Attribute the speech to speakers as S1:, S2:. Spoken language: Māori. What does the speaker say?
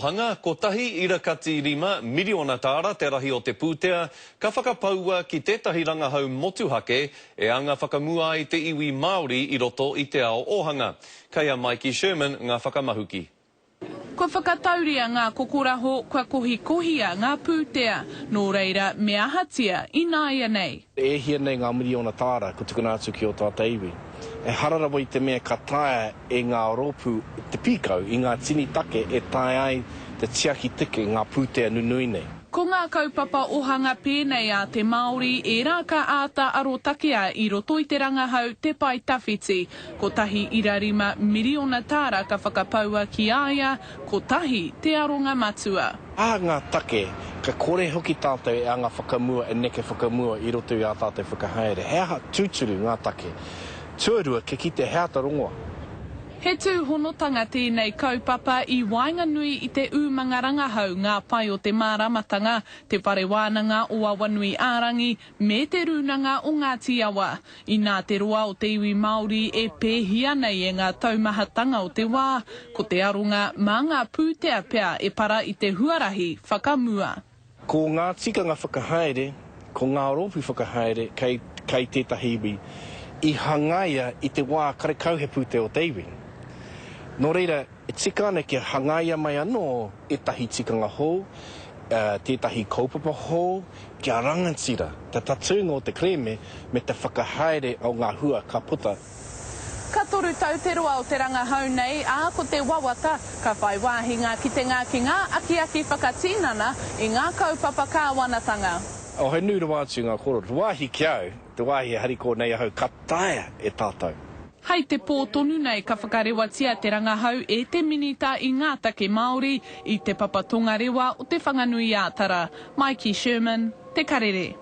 S1: Hanga ko tahi irakati 5 miliona tāra te rahi o te pūtea, ka whakapaua ki tētahi rangahau motuhake e anga whakamua ai te iwi Māori i roto i te ao ohanga. Kei a Mikey Sherman ngā whakamahuki.
S2: Kua whakatauria ngā kokoraho kua kohikohia ngā pūtea, nō reira mea hatia i nāia nei.
S3: E hia nei ngā miliona tāra ko tukuna atu ki o tāta iwi. E hararawa i te mea ka tae e ngā ropu te pīkau i ngā tini take e tae ai te tiaki tike ngā pūtea nunui nei.
S2: Ko ngā kaupapa ohanga pēnei a te Māori e rā ka āta aro takea i roto i te rangahau te pai tawhiti. Ko tahi 1.5 miliona tāra ka whakapaua ki aia, ko tahi te aronga matua.
S3: Ngā take, ka kore hoki tātou e anga whakamua e neke whakamua i roto i a tātou whakahaere. Hea tūturu ngā take. Tuarua ke ki te heata rongoa.
S2: He tūhonotanga tēnei kaupapa i Wainganui i te umanga rangahau ngā pai o te māramatanga, te whare wānanga o Awanui Ārangi, me te runanga o Ngāti Awa. I nā te roa o te iwi Māori e pēhia nei e ngā taumahatanga o te wā, ko te aronga mā ngā pūtea pea e para i te huarahi whakamua.
S3: Ko ngā tikanga whakahaere, ko ngā ropu whakahaere kei tētahi iwi, i hangaia i te wā karekau he pūtea o te iwi. Nō reira, e tika ana ki hangaia mai anō e tahi tikanga hou, tētahi kaupapa hou, kia rangatira, te tatunga o te kreme me te whakahaere o ngā hua ka puta.
S2: Ka toru tau te roa o te rangahau nei, ko te wawata, ka whai wāhinga ki te ngā aki whakatīnana i ngā kaupapa kāwanatanga.
S3: O he nūra atu ngā koro, te wāhi ki au, te wāhi hariko nei ahau, ka taia e tātou.
S2: Hei te pō tonu nei ka whakarewatia te rangahau e te minita i ngā take Māori i te papatonga rewa o te whanganui ātara. Mikey Sherman, Te Karere.